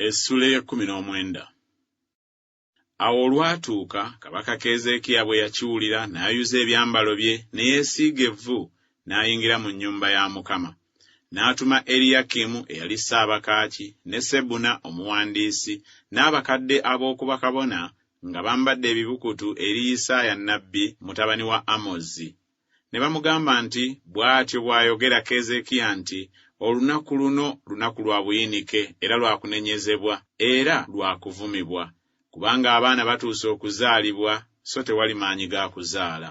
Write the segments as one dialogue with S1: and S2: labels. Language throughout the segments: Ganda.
S1: Essula ya 19. Awo olwatuuka kabaka Keezeekiya bwe yakiwulira n'ayuza ebyambalo bye ne yeesiiga evvu n'ayingira mu nnyumba ya Mukama. N'atuma Eriyakimu eyali ssaabakaaki ne Sebuna omuwandiisi n'abakadde ab'oku bakabona nga bambadde ebibukutu eri Isaaya nnabbi mutabani wa Amozi. Ne bamugamba nti bw'atyo bw'ayogera Keezeekiya nti olunaku luno lunaku lwa buyinike era lwa kunenyezebwa era lwa kuvumibwa, kubanga abaana batuuse okuzaalibwa so tewali maanyi ga kuzaala.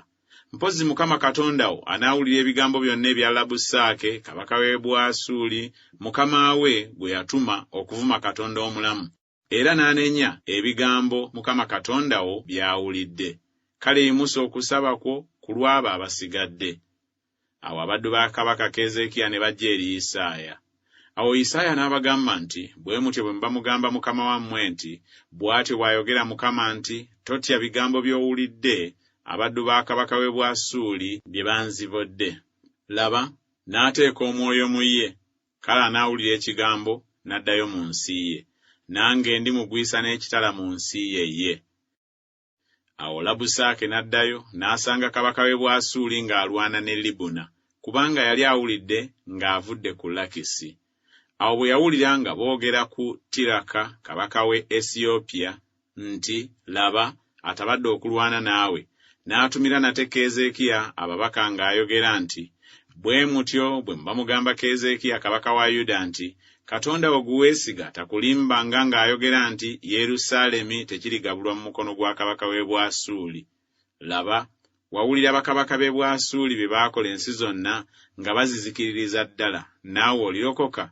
S1: Mpozzi Mukama Katonda wo anaawulira ebigambo byonna ebya Labusaake kabaka w'e Bwasuli mukama we gwe yatuma okuvuma Katonda omulamu, era n'anenya ebigambo Mukama Katonda wo by'awulidde. Kale yimusa okusaba kwo ku lw'abo abasigadde. Awo abaddu ba kabaka Keezeekiya ne bajja eri Isaaya. Awo Isaaya n'abagamba nti bwe mutyo bwe mugamba mukama wammwe nti bw'atyo bw'ayogera Mukama nti totya bigambo by'owulidde abaddu ba kabaka w'e Bwasuli bye banzibodde. Laba, n'ateeka omwoyo mu ye, kale anaawulira ekigambo n'addayo mu nsi ye, nange ndimugwisa n'ekitala mu nsi ye. Awo Labusaake n'addayo n'asanga kabaka w'e Bwasuli ng'alwana ne Libuna, kubanga yali awulidde ng'avudde ku Lakisi. Awo bwe yawulira nga boogera ku Tiraka kabaka w'e Esiyopya nti laba atabadde okulwana naawe, n'atumira nate Keezeekiya ababaka ng'ayogera nti bwe mutyo bwe mugamba Keezeekiya kabaka wa Yuda nti Katonda wo guweesiga takulimbanga ng'ayogera nti Yerusaalemi tekirigabulwa mu mukono gwa kabaka w'e Bwasuli. Laba, wawulira bakabaka b'e Bwasuli bye baakola ensi zonna nga bazizikiririza ddala, naawe olirokoka?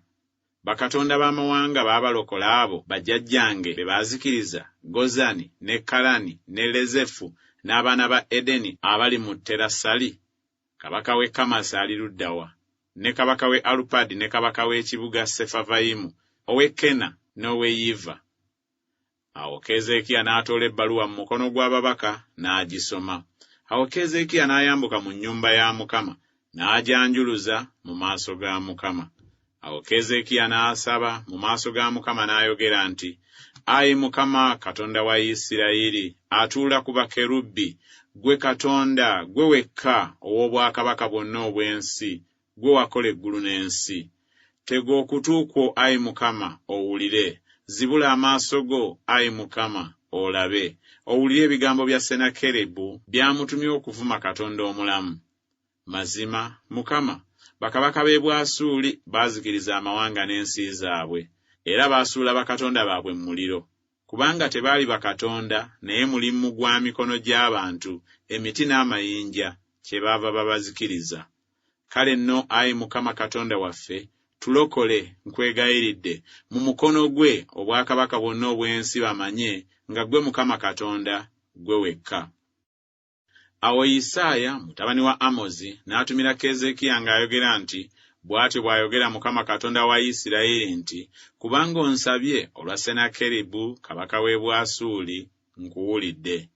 S1: Bakatonda b'amawanga baabalokola abo bajjajjange be baazikiriza, Gozani ne Kalani ne Lezefu n'abaana ba Edeni abali mu Terasali. Kabaka w'e Kamasi ali ludda wa? Ne kabaka w'e Alupadi ne kabaka w'ekibuga Sefavayimu, ow'e Kena n'ow'e Yiva. Awo Keezeekiya n'atoola ebbaluwa mu mukono gw'ababaka n'agisoma. Awo Keezeekiya n'ayambuka mu nnyumba ya Mukama n'agyanjuluza mu maaso ga Mukama. Awo Keezeekiya n'asaba mu maaso ga Mukama n'ayogera nti, Ayi Mukama Katonda wa Isirayiri, atuula ku bakerubbi, gwe Katonda, gwe wekka ow'obwakabaka bwonna obw'ensi, gwe wakola eggulu n'ensi. Tega okutu kwo, Ayi Mukama, owulire. Zibula amaaso go, Ayi Mukama, olabe. Owulire ebigambo bya Senakeribu byamutumye okuvuma Katonda omulamu. Mazima, Mukama, bakabaka b'e Bwasuli baazikiriza amawanga n'ensi zaabwe, era baasuula bakatonda baabwe mu muliro, kubanga tebaali bakatonda naye mulimu gwa mikono gy'abantu, emiti n'amayinja, kyebaava babazikiriza. Kale nno, Ayi Mukama Katonda waffe, tulokole, nkwegayiridde, mu mukono gwe obwakabaka bwonna obw'ensi bamanye nga gwe Mukama Katonda, gwe wekka. Awo Isaaya mutabani wa Amozi n'atumira Keezeekiya ng'ayogera nti bw'atyo bw'ayogera Mukama Katonda wa Isirayiri nti kubanga onsabye olwa Senakeribu kabaka w'e Bwasuli nkuwulidde.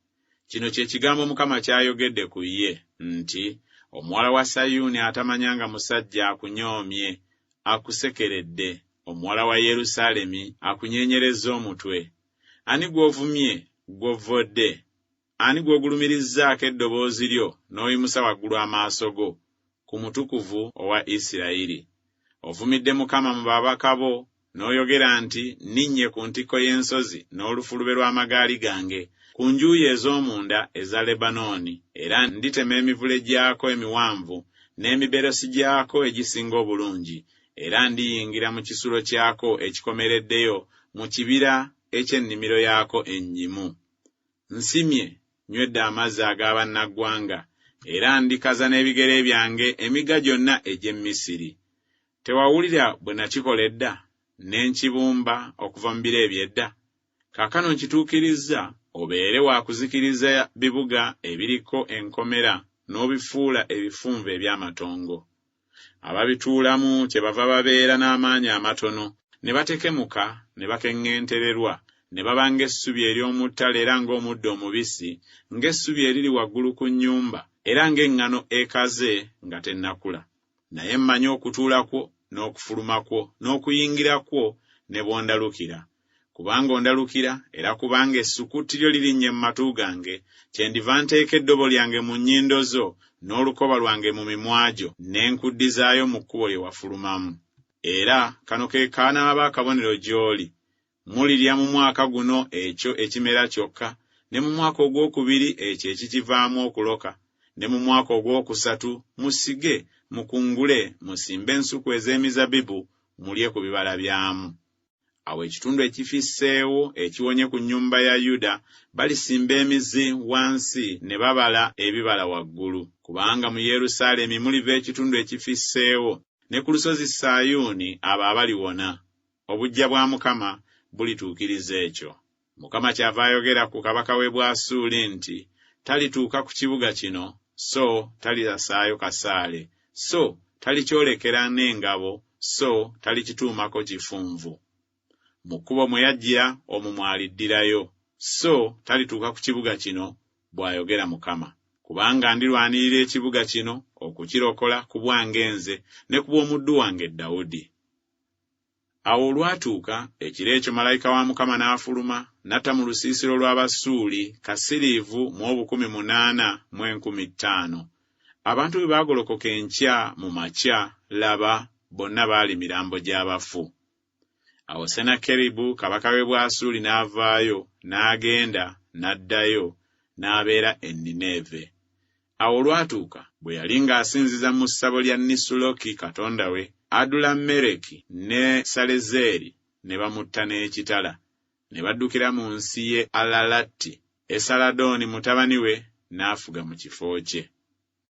S1: Kino kye kigambo Mukama ky'ayogedde ku ye nti omuwala wa Sayuuni atamanyanga musajja akunyoomye, akusekeredde, omuwala wa Yerusaalemi akunyeenyerezza omutwe. Ani gw'ovumye, gw'ovvodde? Ani gw'ogulumirizzaako eddoboozi lyo n'oyimusa waggulu amaaso go ku mutukuvu owa Isirayiri? Ovumidde Mukama mu babaka bo n'oyogera nti nninnye ku ntikko y'ensozi n'olufulube lw'amagaali gange ku njuyi ez'omunda eza Lebanooni, era nditema emivule gyako emiwanvu n'emiberosi gyako egisinga obulungi, era ndiyingira mu kisulo kyako ekikomereddeyo mu kibira eky'ennimiro yaako ennyimu. Nsimye, nywedde amazzi ag'abannaggwanga, era ndikaza n'ebigere byange emigga gyonna egy'e Misiri. Tewawulira bwe nakikola edda, ne nkibumba okuva mu biro eby'edda? Kaakano nkituukirizza, obeere wa kuzikiriza bibuga ebiriko enkomera n'obifuula ebifunvu eby'amatongo. Ababituulamu kyebava babeera n'amaanyi amatono, ne batekemuka, ne bakeŋŋentererwa, ne baba ng'essubi ery'omu ttale era ng'omuddo omubisi, ng'essubi eriri waggulu ku nnyumba, era ng'eŋŋano ekaze nga tennakula. Naye mmanyi okutuula kwo, n'okufuluma kwo, n'okuyingira kwo, ne bw'ondalukira. kubanga ondalukira era kubanga essukuuti lyo lirinnye mu matu gange, kyendiva nteeka eddobo lyange mu nnyindo zo n'olukoba lwange mu mimwa gyo, ne nkuddizaayo mu kkubo lye wafulumamu. Era kano ke kaanaaba akabonero gy'oli. Mulirya mu mwaka guno ekyo ekimera kyokka, ne mu mwaka ogwokubiri ekyo ekikivaamu okuloka, ne mu mwaka ogwokusatu musige, mukungule, musimbe ensuku ez'emizabibu, mulye ku bibala byamu. Awo ekitundu ekifisseewo ekiwonye ku nnyumba ya Yuda balisimba emizi wansi ne babala ebibala waggulu, kubanga mu Yerusaalemi muliva ekitundu ekifisseewo, ne ku lusozi Sayuuni abo abaliwona. Obujja bwa Mukama bulituukiriza ekyo. Mukama kyava ayogera ku kabaka w'e Bwasuli nti talituuka ku kibuga kino, so talisaayo kasaale, so talikyolekera n'engabo, so talikituumako kifunvu. Mu kkubo mwe yajjira omwo mwaliddirayo, so talituuka ku kibuga kino, bw'ayogera Mukama. Kubanga ndirwanirira ekibuga kino okukirokola ku bwange nze ne ku bw'omuddu wange Dawudi. Awo olwatuuka ekiro ekyo malayika wa Mukama n'afuluma n'atta mu lusiisiro lw'Abasuuli kasiriivu mu 80,050. Abantu bwe baagolokoka enkya mu makya, laba bonna baali mirambo gy'abafu. Awo Senakeribu kabaka w'e Bwasuli n'avaayo n'agenda n'addayo n'abeera e Nineeve. Awo olwatuuka bwe yali ng'asinziza mu ssabo lya Nisuloki katonda we, Adulameleki ne Salezeri ne bamutta n'ekitala, ne baddukira mu nsi ye Alalati. Esaladoni mutabani we n'afuga mu kifo kye.